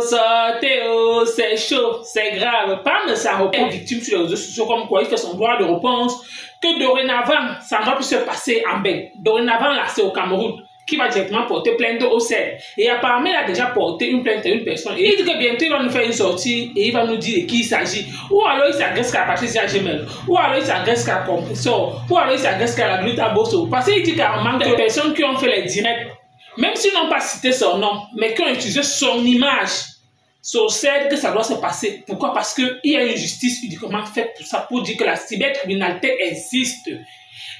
Sortez, oh, c'est chaud, c'est grave. Parle de sa réponse victime sur les réseaux sociaux comme quoi il fait son droit de réponse. Que dorénavant, ça ne va plus se passer en Belgique. Dorénavant, là, c'est au Cameroun qui va directement porter plainte au CED. Et apparemment, il a déjà porté une plainte à une personne. Et il dit que bientôt, il va nous faire une sortie et il va nous dire de qui il s'agit. Ou alors, il s'agresse qu'à Patricia Gmail. Ou alors, il s'agresse qu'à Compressor. Ou alors, il s'agresse qu'à la Gluta Bosso. Parce qu'il dit carrément que les personnes qui ont fait les directs, même s'ils n'ont pas cité son nom, mais qui ont utilisé son image, sur celle que ça doit se passer. Pourquoi? Parce qu'il y a une justice uniquement faite pour ça, pour dire que la cybercriminalité existe.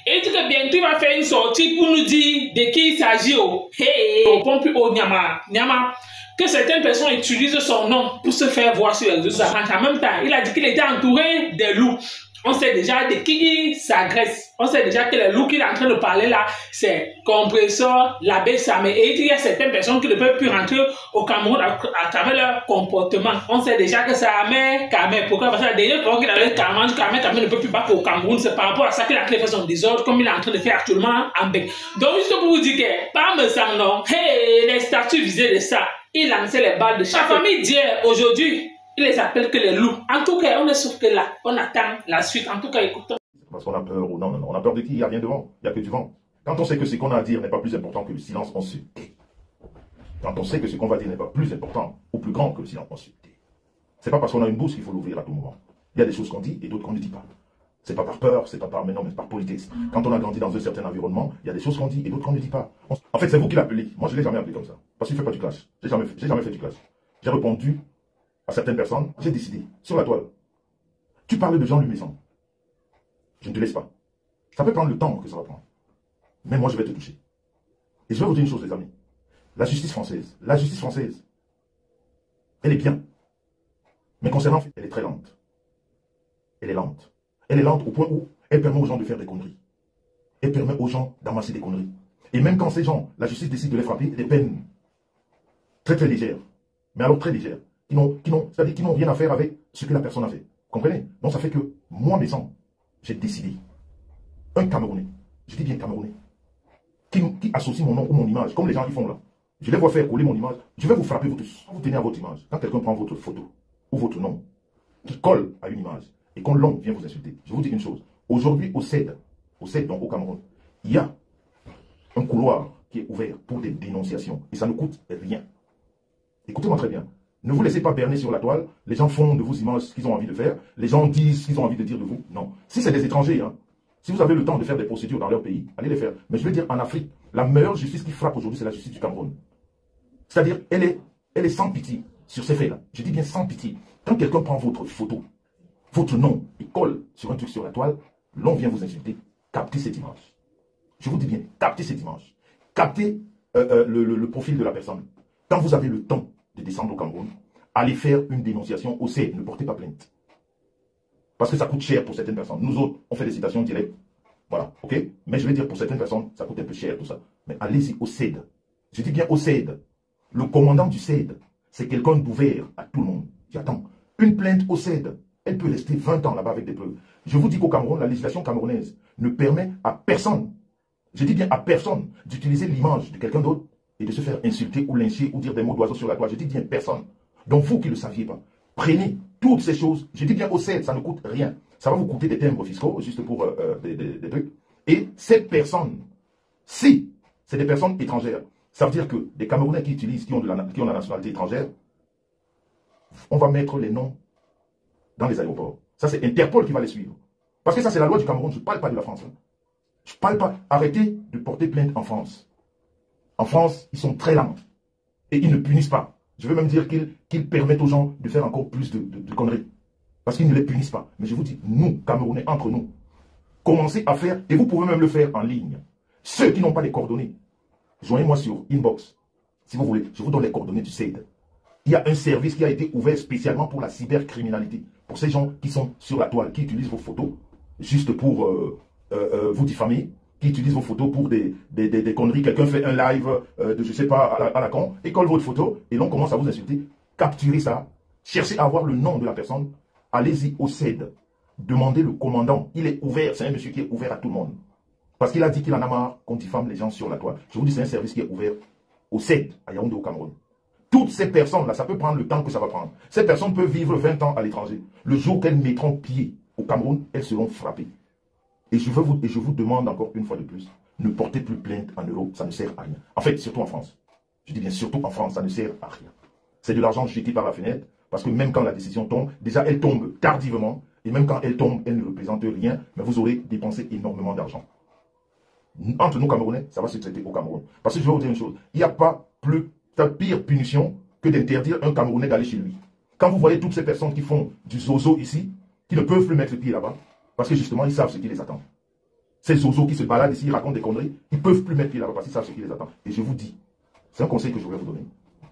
Et il dit que bientôt il va faire une sortie pour nous dire de qui il s'agit. Hey, répond plus au Nyama. Nyama, que certaines personnes utilisent son nom pour se faire voir sur les réseaux sociaux. En même temps, il a dit qu'il était entouré des loups. On sait déjà de qui il s'agresse. On sait déjà que le loup qu'il est en train de parler là, c'est Compressor, l'abbé Samé. Et il dit qu'il y a certaines personnes qui ne peuvent plus rentrer au Cameroun à travers leur comportement. On sait déjà que c'est Amé Kamé. Pourquoi? Parce que la dernière fois qu'il avait Kamé ne peut plus battre au Cameroun. C'est par rapport à ça qu'il a fait son désordre, comme il est en train de faire actuellement en Bec. Donc, juste pour vous dire que, par me semble, non, hey, les statuts visés de ça, il lançait les balles de chaque famille d'hier, aujourd'hui. Il les appelle que les loups. En tout cas, on est sûr que là, on attend la suite. En tout cas, écoutons. Parce qu'on a peur ou non, on a peur de qui? Il n'y a rien devant, il n'y a que du vent. Quand on sait que ce qu'on a à dire n'est pas plus important que le silence, on se tait. Quand on sait que ce qu'on va dire n'est pas plus important ou plus grand que le silence, on se tait. C'est pas parce qu'on a une bouche qu'il faut l'ouvrir à tout moment. Il y a des choses qu'on dit et d'autres qu'on ne dit pas. C'est pas par peur, c'est pas par mais non, mais par politesse. Quand on a grandi dans un certain environnement, il y a des choses qu'on dit et d'autres qu'on ne dit pas. En fait, c'est vous qui l'appelez. Moi, je ne l'ai jamais appelé comme ça. Parce qu'il ne fait pas du clash. J'ai jamais fait du clash. J'ai répondu à certaines personnes, j'ai décidé, sur la toile, tu parles de Jean-Louis Messon. Je ne te laisse pas. Ça peut prendre le temps que ça va prendre. Mais moi, je vais te toucher. Et je vais vous dire une chose, les amis. La justice française, elle est bien. Mais concernant, elle est très lente. Elle est lente. Elle est lente au point où elle permet aux gens de faire des conneries. Elle permet aux gens d'amasser des conneries. Et même quand ces gens, la justice décide de les frapper, des peines très très légères, mais alors très légères, c'est-à-dire qui n'ont rien à faire avec ce que la personne a fait. Comprenez? Donc ça fait que moi, mes sangs, j'ai décidé, un Camerounais, je dis bien Camerounais, qui associe mon nom ou mon image, comme les gens qui font là. Je les vois faire coller mon image, je vais vous frapper vous tous. Vous tenez à votre image. Quand quelqu'un prend votre photo ou votre nom, qui colle à une image, et qu'on l'homme vient vous insulter, je vous dis une chose. Aujourd'hui, au CED, donc au Cameroun, il y a un couloir qui est ouvert pour des dénonciations. Et ça ne coûte rien. Écoutez-moi très bien. Ne vous laissez pas berner sur la toile. Les gens font de vos images ce qu'ils ont envie de faire. Les gens disent ce qu'ils ont envie de dire de vous. Non. Si c'est des étrangers, hein, si vous avez le temps de faire des procédures dans leur pays, allez les faire. Mais je veux dire, en Afrique, la meilleure justice qui frappe aujourd'hui, c'est la justice du Cameroun. C'est-à-dire, elle est sans pitié sur ces faits-là. Je dis bien sans pitié. Quand quelqu'un prend votre photo, votre nom, et colle sur un truc sur la toile, l'on vient vous insulter. Captez cette image. Je vous dis bien, captez cette image. Captez le profil de la personne. Quand vous avez le temps de descendre au Cameroun, allez faire une dénonciation au CED, ne portez pas plainte. Parce que ça coûte cher pour certaines personnes. Nous autres, on fait des citations directes. Voilà, ok? Mais je vais dire pour certaines personnes, ça coûte un peu cher tout ça. Mais allez-y au CED. Je dis bien au CED. Le commandant du CED, c'est quelqu'un d'ouvert à tout le monde. J'attends. Une plainte au CED, elle peut rester 20 ans là-bas avec des preuves. Je vous dis qu'au Cameroun, la législation camerounaise ne permet à personne, je dis bien à personne, d'utiliser l'image de quelqu'un d'autre et de se faire insulter ou lyncher ou dire des mots d'oiseau sur la toile. Je dis bien personne. Donc vous qui ne le saviez pas, prenez toutes ces choses. Je dis bien au CED, ça ne coûte rien. Ça va vous coûter des timbres fiscaux, juste pour des trucs. Et cette personne, si c'est des personnes étrangères, ça veut dire que des Camerounais qui utilisent, qui ont la nationalité étrangère, on va mettre les noms dans les aéroports. Ça, c'est Interpol qui va les suivre. Parce que ça, c'est la loi du Cameroun. Je ne parle pas de la France. Hein. Je ne parle pas. Arrêtez de porter plainte en France. En France, ils sont très lents. Et ils ne punissent pas. Je veux même dire qu'ils permettent aux gens de faire encore plus de conneries. Parce qu'ils ne les punissent pas. Mais je vous dis, nous, Camerounais, entre nous, commencez à faire, et vous pouvez même le faire en ligne. Ceux qui n'ont pas les coordonnées, joignez-moi sur Inbox. Si vous voulez, je vous donne les coordonnées du CED. Il y a un service qui a été ouvert spécialement pour la cybercriminalité. Pour ces gens qui sont sur la toile, qui utilisent vos photos juste pour vous diffamer, qui utilisent vos photos pour des conneries. Quelqu'un fait un live de je sais pas à la con, et colle votre photo, et l'on commence à vous insulter. Capturez ça, cherchez à avoir le nom de la personne, allez-y au CED, demandez le commandant. Il est ouvert, c'est un monsieur qui est ouvert à tout le monde. Parce qu'il a dit qu'il en a marre qu'on diffame les gens sur la toile. Je vous dis, c'est un service qui est ouvert au CED, à Yaoundé, au Cameroun. Toutes ces personnes-là, ça peut prendre le temps que ça va prendre. Ces personnes peuvent vivre 20 ans à l'étranger. Le jour qu'elles mettront pied au Cameroun, elles seront frappées. Et je vous demande encore une fois de plus, ne portez plus plainte en Europe, ça ne sert à rien. En fait, surtout en France. Je dis bien surtout en France, ça ne sert à rien. C'est de l'argent jeté par la fenêtre, parce que même quand la décision tombe, déjà elle tombe tardivement, et même quand elle tombe, elle ne représente rien, mais vous aurez dépensé énormément d'argent. Entre nous Camerounais, ça va se traiter au Cameroun. Parce que je vais vous dire une chose, il n'y a pas pire punition que d'interdire un Camerounais d'aller chez lui. Quand vous voyez toutes ces personnes qui font du zozo ici, qui ne peuvent plus mettre le pied là-bas, parce que justement, ils savent ce qui les attend. Ces zozos qui se baladent ici, ils racontent des conneries, ils ne peuvent plus mettre pied là-bas parce qu'ils savent ce qui les attend. Et je vous dis, c'est un conseil que je voulais vous donner.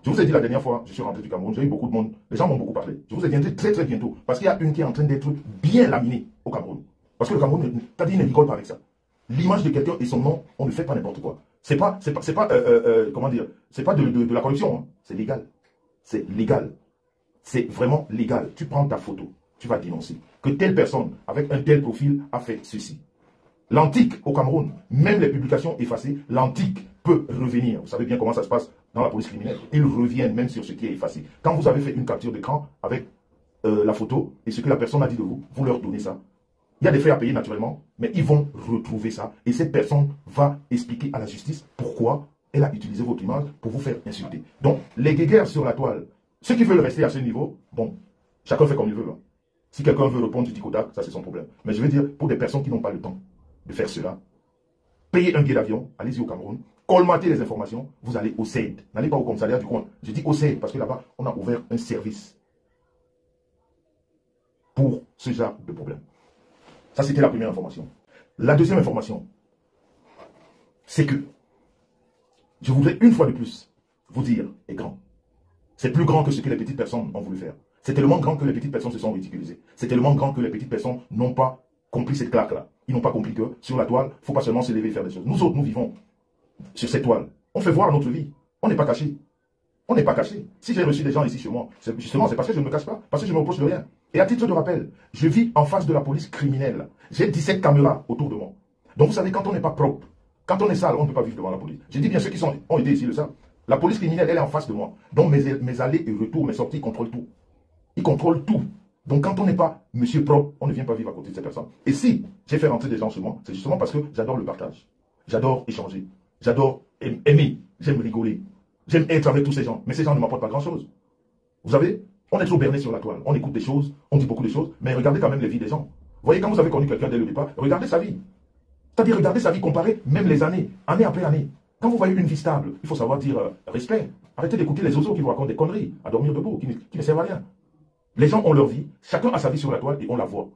Je vous ai dit la dernière fois, je suis rentré du Cameroun, j'ai eu beaucoup de monde, les gens m'ont beaucoup parlé. Je vous ai dit très très bientôt, parce qu'il y a une qui est en train d'être bien laminée au Cameroun. Parce que le Cameroun, t'as dit, ne rigole pas avec ça. L'image de quelqu'un et son nom, on ne fait pas n'importe quoi. C'est pas comment dire, c'est pas de la corruption, hein. C'est légal. C'est légal. C'est vraiment légal. Tu prends ta photo, tu vas dénoncer que telle personne avec un tel profil a fait ceci. L'antique au Cameroun, même les publications effacées, l'antique peut revenir. Vous savez bien comment ça se passe dans la police criminelle. Ils reviennent même sur ce qui est effacé. Quand vous avez fait une capture d'écran avec la photo et ce que la personne a dit de vous, vous leur donnez ça. Il y a des frais à payer naturellement, mais ils vont retrouver ça. Et cette personne va expliquer à la justice pourquoi elle a utilisé votre image pour vous faire insulter. Donc, les guéguerres sur la toile, ceux qui veulent rester à ce niveau, bon, chacun fait comme il veut. Hein. Si quelqu'un veut répondre du tic-au-tac, ça c'est son problème. Mais je veux dire, pour des personnes qui n'ont pas le temps de faire cela, payez un billet d'avion, allez-y au Cameroun, colmatez les informations, vous allez au CED. N'allez pas au commissariat du coin. Je dis au CED parce que là-bas, on a ouvert un service pour ce genre de problème. Ça, c'était la première information. La deuxième information, c'est que je voudrais une fois de plus vous dire, est grand. C'est plus grand que ce que les petites personnes ont voulu faire. C'est tellement grand que les petites personnes se sont ridiculisées. C'est tellement grand que les petites personnes n'ont pas compris cette claque-là. Ils n'ont pas compris que sur la toile, il ne faut pas seulement se lever et faire des choses. Nous autres, nous vivons sur cette toile. On fait voir notre vie. On n'est pas caché. On n'est pas caché. Si j'ai reçu des gens ici chez moi, justement, c'est parce que je ne me cache pas, parce que je ne me reproche de rien. Et à titre de rappel, je vis en face de la police criminelle. J'ai 17 caméras autour de moi. Donc vous savez, quand on n'est pas propre, quand on est sale, on ne peut pas vivre devant la police. J'ai dit bien ceux qui ont été ici le savent. La police criminelle, elle est en face de moi. Donc mes allées et retours, mes sorties, ils contrôlent tout. Ils contrôlent tout. Donc quand on n'est pas monsieur propre, on ne vient pas vivre à côté de ces personnes. Et si j'ai fait rentrer des gens chez moi, c'est justement parce que j'adore le partage. J'adore échanger. J'adore aimer. J'aime rigoler. J'aime être avec tous ces gens. Mais ces gens ne m'apportent pas grand-chose. Vous savez, on est trop berné sur la toile. On écoute des choses, on dit beaucoup de choses, mais regardez quand même les vies des gens. Vous voyez, quand vous avez connu quelqu'un dès le départ, regardez sa vie. C'est-à-dire, regardez sa vie comparée, même les années, année après année. Quand vous voyez une vie stable, il faut savoir dire respect. Arrêtez d'écouter les oiseaux qui vous racontent des conneries, à dormir debout, qui ne servent à rien. Les gens ont leur vie, chacun a sa vie sur la toile et on la voit.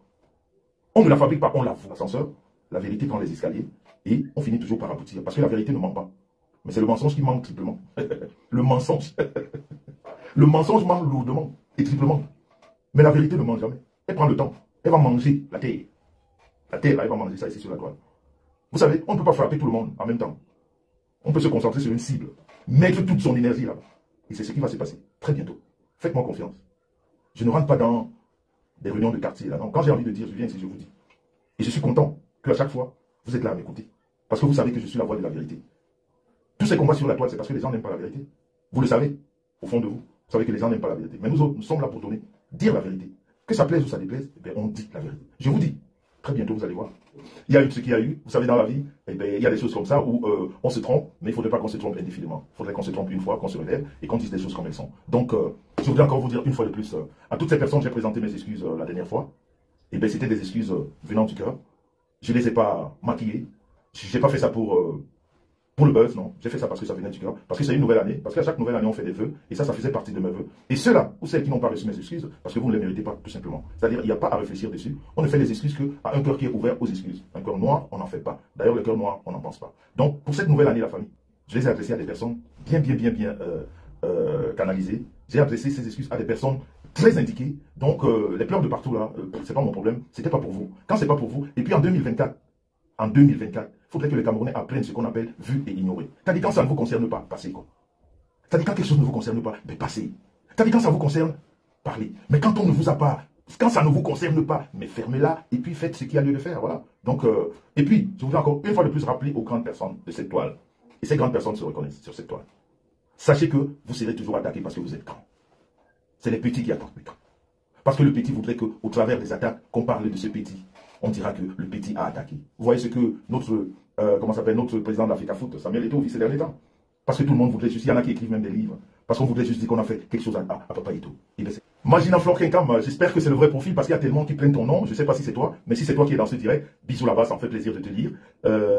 On ne la fabrique pas, on la voit. L'ascenseur, la vérité prend les escaliers et on finit toujours par aboutir. Parce que la vérité ne ment pas. Mais c'est le mensonge qui manque triplement. Le mensonge. Le mensonge manque lourdement et triplement. Mais la vérité ne ment jamais. Elle prend le temps. Elle va manger la terre. La terre, là, elle va manger ça ici sur la toile. Vous savez, on ne peut pas frapper tout le monde en même temps. On peut se concentrer sur une cible. Mettre toute son énergie là-bas. Et c'est ce qui va se passer très bientôt. Faites-moi confiance. Je ne rentre pas dans des réunions de quartier là. Non. Quand j'ai envie de dire, je viens ici, je vous dis. Et je suis content qu'à chaque fois, vous êtes là à m'écouter. Parce que vous savez que je suis la voix de la vérité. Tous ces combats sur la toile, c'est parce que les gens n'aiment pas la vérité. Vous le savez, au fond de vous. Vous savez que les gens n'aiment pas la vérité. Mais nous autres, nous sommes là pour dire la vérité. Que ça plaise ou ça déplaise, eh bien, on dit la vérité. Je vous dis, très bientôt, vous allez voir. Il y a eu ce qu'il y a eu. Vous savez, dans la vie, eh bien, il y a des choses comme ça où on se trompe, mais il ne faudrait pas qu'on se trompe indéfiniment. Il faudrait qu'on se trompe une fois, qu'on se relève et qu'on dise des choses comme elles sont. Donc, je voudrais encore vous dire une fois de plus, à toutes ces personnes, j'ai présenté mes excuses la dernière fois. Eh bien, c'était des excuses venant du cœur. Je ne les ai pas maquillées. Je n'ai pas fait ça pour le buzz, non. J'ai fait ça parce que ça venait du cœur. Parce que c'est une nouvelle année. Parce qu'à chaque nouvelle année, on fait des vœux. Et ça faisait partie de mes vœux. Et ceux-là, ou celles qui n'ont pas reçu mes excuses, parce que vous ne les méritez pas, tout simplement. C'est-à-dire, il n'y a pas à réfléchir dessus. On ne fait les excuses qu'à un cœur qui est ouvert aux excuses. Un cœur noir, on n'en fait pas. D'ailleurs, le cœur noir, on n'en pense pas. Donc, pour cette nouvelle année, la famille, je les ai adressées à des personnes bien canalisées. J'ai adressé ces excuses à des personnes très indiquées. Donc, les pleurs de partout, là, c'est pas mon problème. C'était pas pour vous. Quand c'est pas pour vous, et puis en 2024, il faudrait que les Camerounais apprennent ce qu'on appelle vu et ignoré. C'est-à-dire quand ça ne vous concerne pas, passez quoi. C'est-à-dire quand quelque chose ne vous concerne pas, mais passez. C'est-à-dire quand ça vous concerne, parlez. Mais quand on ne vous a pas, quand ça ne vous concerne pas, mais fermez-la et puis faites ce qu'il y a lieu de faire. Voilà. Donc, et puis, je voudrais encore une fois de plus rappeler aux grandes personnes de cette toile. Et ces grandes personnes se reconnaissent sur cette toile. sachez que vous serez toujours attaqué parce que vous êtes grand. C'est les petits qui attaquent plutôt. Parce que le petit voudrait qu'au travers des attaques, qu'on parle de ce petit. On dira que le petit a attaqué. Vous voyez ce que notre, notre président de l'Africa Foot, Samuel Eto'o, vit ces derniers temps. Parce que tout le monde voudrait juste, il y en a qui écrivent même des livres, parce qu'on voudrait juste dire qu'on a fait quelque chose à Papa Eto'o. Magina Flor Kenkam, j'espère que c'est le vrai profil, parce qu'il y a tellement qui prennent ton nom, je ne sais pas si c'est toi, mais si c'est toi qui es dans ce direct, bisous là-bas, ça me fait plaisir de te lire.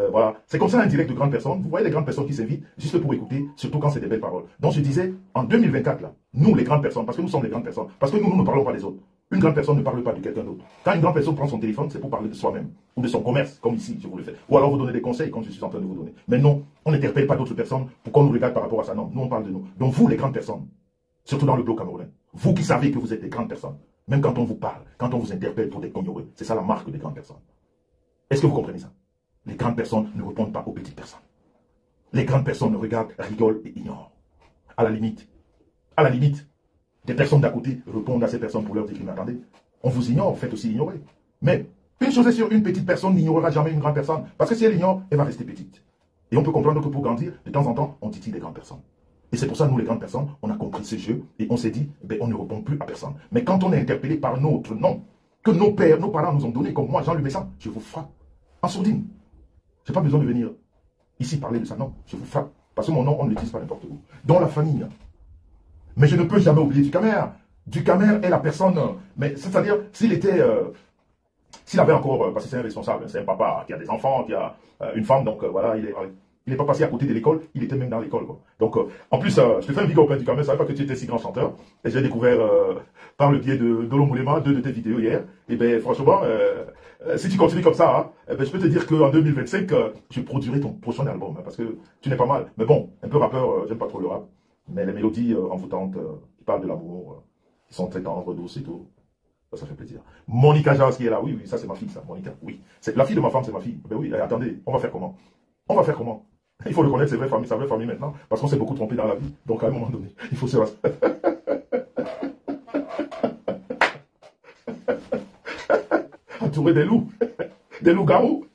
Voilà, c'est comme ça un direct de grandes personnes, vous voyez les grandes personnes qui s'invitent, juste pour écouter, surtout quand c'est des belles paroles. Donc je disais, en 2024, là, nous les grandes personnes, parce que nous sommes les grandes personnes, parce que nous ne parlons pas des autres. Une grande personne ne parle pas de quelqu'un d'autre. Quand une grande personne prend son téléphone, c'est pour parler de soi-même, ou de son commerce, comme ici, je vous le fais. Ou alors vous donner des conseils, comme je suis en train de vous donner. Mais non, on n'interpelle pas d'autres personnes pour qu'on nous regarde par rapport à ça. Non, nous on parle de nous. Donc vous, les grandes personnes, surtout dans le bloc camerounais, vous qui savez que vous êtes des grandes personnes, même quand on vous parle, quand on vous interpelle pour des ignorés, c'est ça la marque des grandes personnes. Est-ce que vous comprenez ça? Les grandes personnes ne répondent pas aux petites personnes. Les grandes personnes regardent, rigolent et ignorent. À la limite, des personnes d'à côté répondent à ces personnes pour leur dire, mais attendez, on vous ignore, faites aussi ignorer. Mais une chose est sûre, une petite personne n'ignorera jamais une grande personne. Parce que si elle ignore, elle va rester petite. Et on peut comprendre que pour grandir, de temps en temps, on titille des grandes personnes. Et c'est pour ça, nous les grandes personnes, on a compris ce jeu et on s'est dit, ben, on ne répond plus à personne. Mais quand on est interpellé par notre nom, que nos pères, nos parents nous ont donné, comme moi, Jean-Louis Messin, je vous frappe en sourdine. Je n'ai pas besoin de venir ici parler de ça, non, je vous frappe. Parce que mon nom, on ne l'utilise pas n'importe où. Dans la famille. Mais je ne peux jamais oublier Ducamer. Ducamer est la personne, mais c'est-à-dire, s'il avait encore, parce que c'est un responsable, c'est un papa qui a des enfants, qui a une femme, donc voilà, il n'est pas passé à côté de l'école, il était même dans l'école. Donc, en plus, je te fais un big up, Ducamer, je ne savais pas que tu étais si grand chanteur, et j'ai découvert par le biais de Dolo Moulema 2 de tes vidéos hier, et bien franchement, si tu continues comme ça, je peux te dire qu'en 2025, je produirai ton prochain album, parce que tu n'es pas mal. Mais bon, un peu rappeur, j'aime pas trop le rap. Mais les mélodies envoûtantes qui parlent de l'amour, qui sont très tendres, douces et tout, ça fait plaisir. Monica Jazz qui est là, oui, ça c'est ma fille, ça, Monica, oui. La fille de ma femme, c'est ma fille. Ben oui, attendez, on va faire comment? Il faut reconnaître sa vraie famille maintenant, parce qu'on s'est beaucoup trompé dans la vie. Donc à un moment donné, il faut se... Entouré des loups-garous.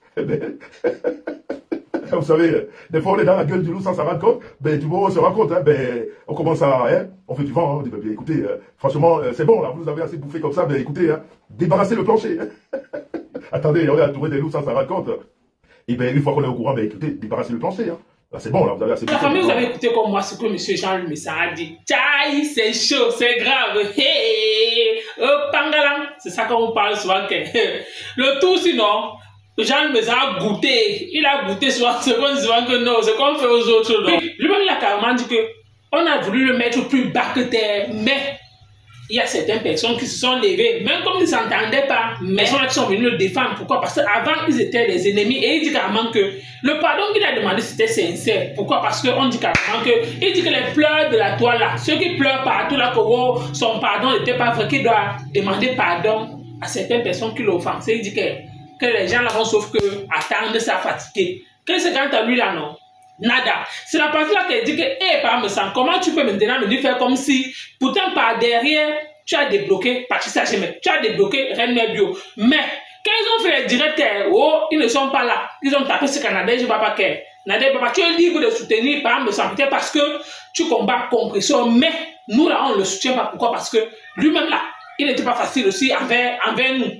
Vous savez, des fois on est dans la gueule du loup sans s'en rendre compte, ben du moment où on se rend compte, ben, on commence à, on fait du vent, on dit, ben, écoutez, franchement, c'est bon, là, vous avez assez bouffé comme ça, ben écoutez, débarrassez le plancher. Attendez, on est entouré des loups sans s'en rendre compte. Et ben une fois qu'on est au courant, ben écoutez, débarrassez le plancher. C'est bon, là, vous avez assez bouffé. La famille, vous avez écouté comme moi ce que M. Jean-Louis Messin a dit. Tchaï, c'est chaud, c'est grave. Hey, pangalam, c'est ça qu'on parle souvent. Le tout, sinon, Jean Messin a goûté. Il a goûté souvent ce qu'on dit souvent que non, ce qu'on fait aux autres. Lui-même, il a carrément dit qu'on a voulu le mettre plus bas que terre, mais il y a certaines personnes qui se sont levées, même comme ils ne s'entendaient pas, mais ils sont venus le défendre. Pourquoi? Parce qu'avant, ils étaient des ennemis. Et il dit carrément que le pardon qu'il a demandé, c'était sincère. Pourquoi? Parce qu'on dit carrément que, il dit que les pleurs de la toile là, ceux qui pleurent partout là, que son pardon n'était pas vrai, qu'il doit demander pardon à certaines personnes qui l'ont offensé. Il dit que les gens là vont sauf que attendre, ça fatigué. Qu'est-ce que c'est quand à lui là, non? Nada. C'est la partie là qu'elle dit que, hé, par me sang, comment tu peux maintenant me dire faire comme si, pourtant par derrière, tu as débloqué Patricia Gemmet, tu as débloqué Reine Bio. Mais, quand ils ont fait les directs, oh, ils ne sont pas là. Ils ont tapé ce Canada, je ne sais pas quel. Nadia, tu es libre de soutenir par me sang, peut-être parce que tu combats compression, mais nous là, on ne le soutient pas. Pourquoi? Parce que lui-même là, il n'était pas facile aussi envers nous.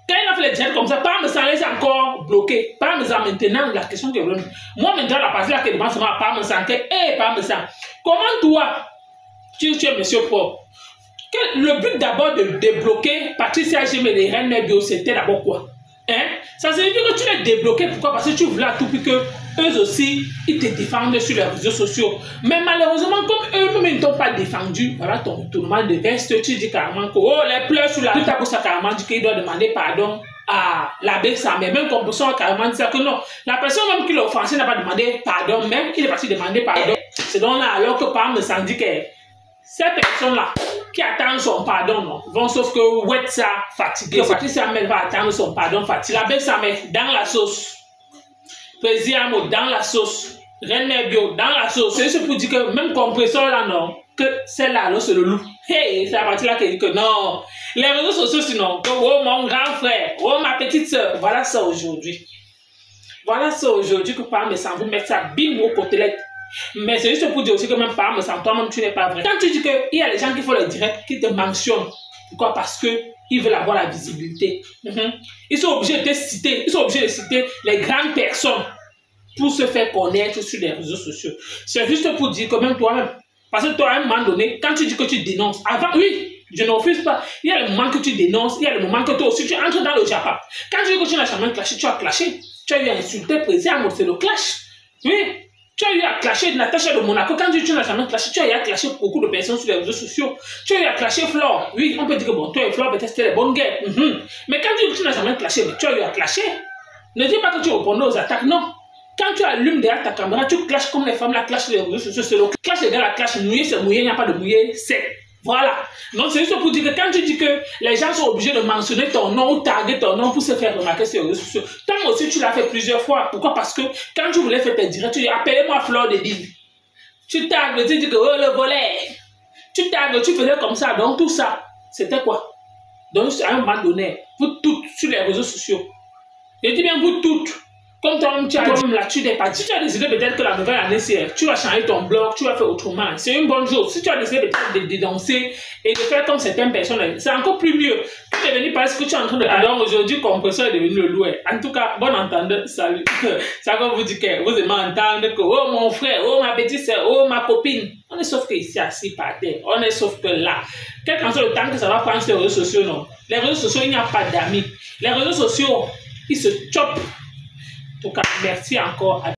Quand il a fait les directs comme ça, par me sang, il est encore bloqué. Par me sang, maintenant, la question que je veux. Moi, maintenant, la partie là qui demande seulement par me sang, par me sang, comment toi, tu es monsieur Paul? Le but d'abord de débloquer Patricia Gemmet et les Reines Bio, c'était d'abord quoi? Ça signifie que tu l'as débloqué. Pourquoi? Parce que tu voulais à tout prix que eux aussi, ils te défendent sur les réseaux sociaux. Mais malheureusement, comme eux-mêmes ne t'ont pas défendu, voilà ton retournement de veste, tu dis carrément que oh, les pleurs sur la rue, tu as carrément dit qu'il doit demander pardon à l'abbé Samé. Même qu'on peut carrément dire que non, la personne même qui l'a offensé n'a pas demandé pardon, même il est parti demander pardon. C'est donc là, alors que par me semble dit que ces personnes-là qui attendent son pardon, non, vont sauf que Wetsa fatigué. Patricia Gemmet va attendre son pardon fatigué. L'abbé Samé dans la sauce. Président dans la sauce. Reine Bio dans la sauce. C'est juste pour dire que même compresseur là, non, que celle-là, c'est le loup. Hey, c'est la partie là qui dit que non. Les réseaux sociaux, sinon, que oh mon grand frère, oh ma petite soeur, voilà ça aujourd'hui. Voilà ça aujourd'hui que par me semble vous mettre ça bim au côtelette. Mais c'est juste pour dire aussi que même par sans toi-même, tu n'es pas vrai. Quand tu dis qu'il y a les gens qui font le direct, qui te mentionnent, pourquoi? Parce qu'ils veulent avoir la visibilité. Ils sont obligés de te citer, ils sont obligés de citer les grandes personnes pour se faire connaître sur les réseaux sociaux. C'est juste pour dire que même toi-même, parce que toi, à un moment donné, quand tu dis que tu dénonces, avant, oui, je ne refuse pas. Il y a le moment que tu dénonces, il y a le moment que toi aussi tu entres dans le japa. Quand tu dis que tu n'as jamais clashé, tu as clashé. Tu as eu à insulter président, c'est le clash. Oui, tu as eu à clasher Natacha de Monaco. Quand tu n'as jamais clashé, tu as eu à clasher beaucoup de personnes sur les réseaux sociaux. Tu as eu à clasher Flore. Oui, on peut dire que bon, toi et Flore, peut-être c'était les bonnes guerres. Mais quand tu dis que tu n'as jamais clashé, tu as eu à clasher. Ne dis pas que tu répondais aux attaques, non. Quand tu allumes derrière ta caméra, tu clashes comme les femmes la clashent sur les réseaux sociaux. C'est le clash égale la clash. Mouillé, c'est mouillé, il n'y a pas de mouillé, c'est. Voilà. Donc, c'est juste pour dire que quand tu dis que les gens sont obligés de mentionner ton nom ou taguer ton nom pour se faire remarquer sur les réseaux sociaux, toi aussi, tu l'as fait plusieurs fois. Pourquoi? Parce que quand tu voulais faire tes directs, tu dis appelez-moi Flore de Lille. Tu tagues, tu dis que oh, le volet. Tu tagues, tu faisais comme ça. Donc, tout ça, c'était quoi? Donc, à un moment donné, vous toutes sur les réseaux sociaux, je dis bien vous toutes. Comme toi-même, tu as toi-même là-dessus des parties. Si tu as décidé peut-être que la nouvelle année, tu vas changer ton blog, tu vas faire autrement. C'est une bonne chose. Si tu as décidé peut-être de dénoncer et de faire comme certaines personnes, c'est encore plus mieux. Tu es venu parce que tu es en train de... Alors aujourd'hui, Compresseur est devenu le loup. En tout cas, bon entendeur, salut. Ça va vous dire que vous aimez entendre que oh mon frère, oh ma petite soeur, oh ma copine. On est sauf que ici, assis par terre. On est sauf que là. Quel qu'en soit le temps que ça va prendre sur les réseaux sociaux, non. Les réseaux sociaux, il n'y a pas d'amis. Les réseaux sociaux, ils se chopent. En tout cas, merci encore à